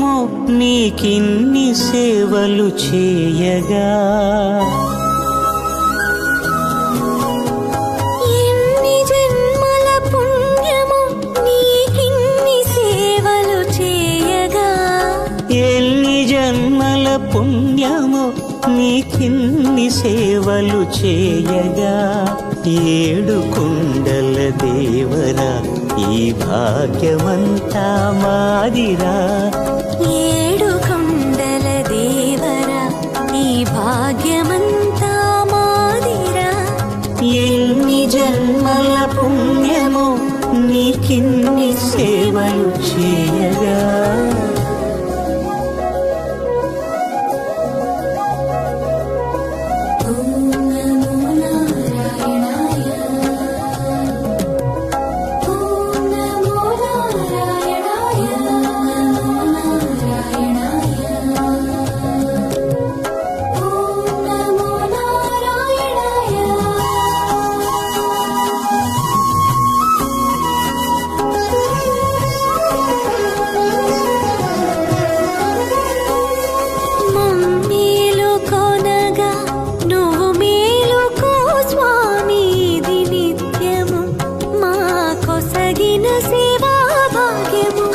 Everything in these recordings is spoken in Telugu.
పుణ్యమో నీకిన్ని సేవలు చేయగా. ఎన్ని జన్మల పుణ్యమో నీకిన్ని సేవలు చేయగా. ఎన్ని జన్మల పుణ్యమో నీకిన్ని సేవలు చేయగా. ఏడు కొండల దేవరా ఈ భాగ్యమంతా మాదిరా. ఏడు కొండల దేవరా ఈ భాగ్యమంతా మాదిరా. ఎన్ని జన్మల పుణ్యమో నీకిన్ని సేవలు చేయగా.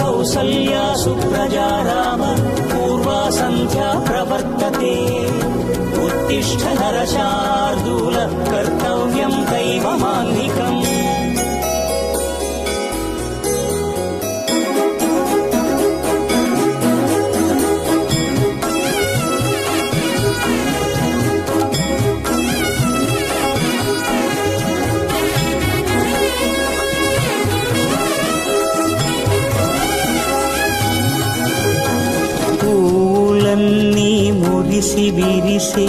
కౌసల్యా సుప్రజా రామ పూర్వా సంధ్యా ప్రవర్తతే. ఉత్తిష్ఠ నరశార్దూల కర్తవ్యం దైవమాన్నికం. పూలన్నీ మురిసి విరిసే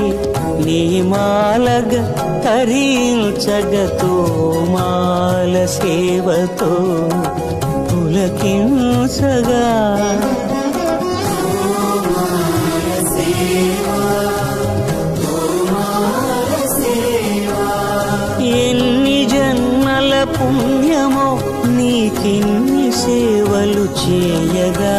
నేమాలగ తరించగతో మాల సేవతో పులకించగా. ఎన్ని జన్మల పుణ్యమో నీకిన్ని సేవలు చేయగా.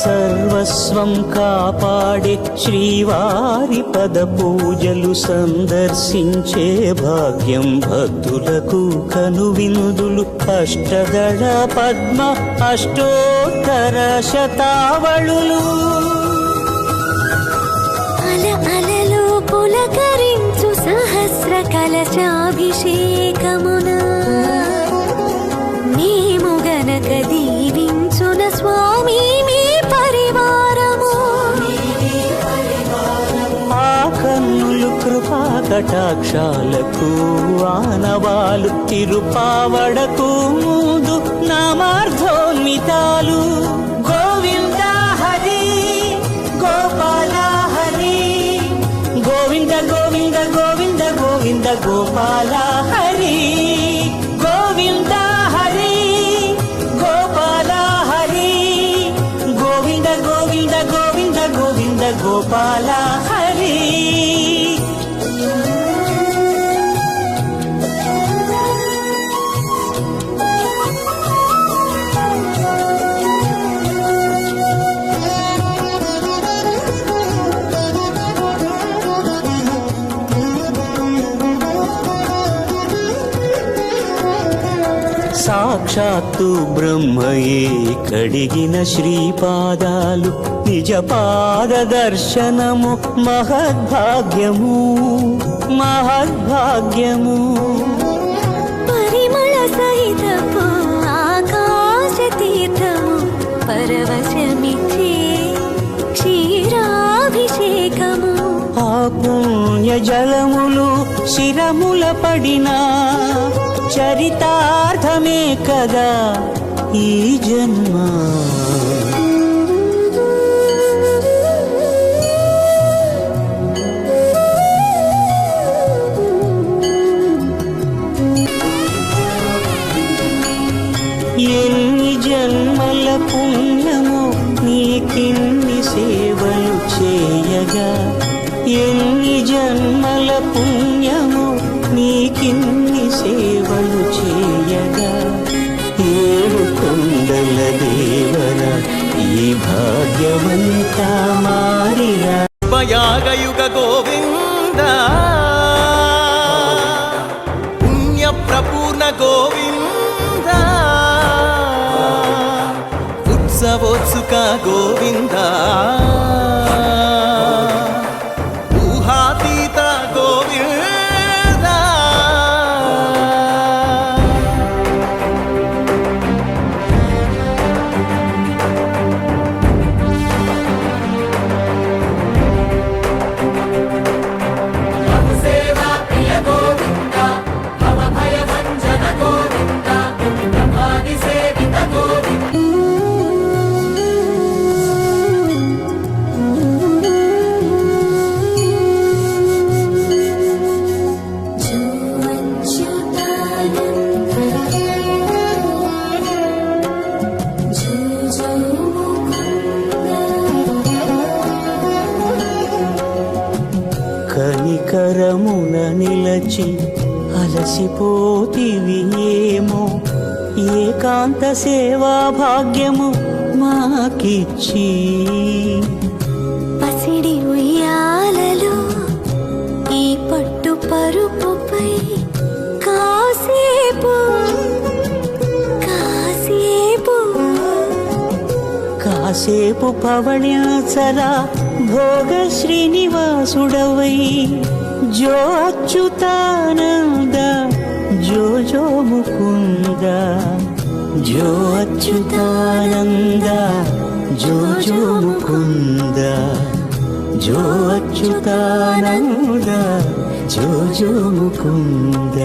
సర్వస్వం కాపాడే శ్రీవారి పద పూజలు సందర్శించే భాగ్యం భక్తులకు కనువినుదులు. అష్టదళ పద్మ అష్టోత్తర శతావళులు అలలు పులకరించు సహస్ర కలశాభిషేకమున మేము గనక దీవించున స్వామి మీ పరివారము. ఆ కన్నులు కృపా కటాక్షాలకు ఆనవాలు తిరుపావడకు ముందు నామార్థోన్మితాలు. గోవింద హరి గోపాల హరి గోవింద గోవింద గోవింద గోవింద గోపాల హరి గోవింద హరి గోపాల హరి గోవింద గోవింద గోవింద గోవింద గోపాల హరి. సాక్షాత్తు బ్రహ్మయే కడిగిన శ్రీపాదాలు నిజ పాద దర్శనము మహద్భాగ్యము మహద్భాగ్యము. పరిమళ సహితపు ఆకాశ తీర్థము పరవశమిచ్చే క్షీరాభిషేకము. ఆ పుణ్య జలములు శిరముల పడినా చరితార్థమే కదా ఈ జన్మ. పుణ్యము నీకిన్ని సేవలు చేయగా ఏడు కొండల దేవర ఈ భాగ్యవంతా మారిరా యాగయుగ గోవింద పుణ్య ప్రపూర్ణ గోవింద ఉత్సవోత్సుక గోవింద ఊహాతీత గోవింద కనికరమున నిలచి అలసిపోతివి ఏమో ఏకాంత సేవా భాగ్యము మాకిచ్చి పసిడి ఉయ్యాలలో ఈ పట్టు పరుపుపై కాసేపు కాసేపు కాసేపు పవణ్యాచలా భోగ శ్రీనివాసుడవై జో అచ్యుతానంద జో జో ముకుంద జో అచ్యుతానంద జో జో ముకుంద జో అచ్యుతానంద జో జో ముకుంద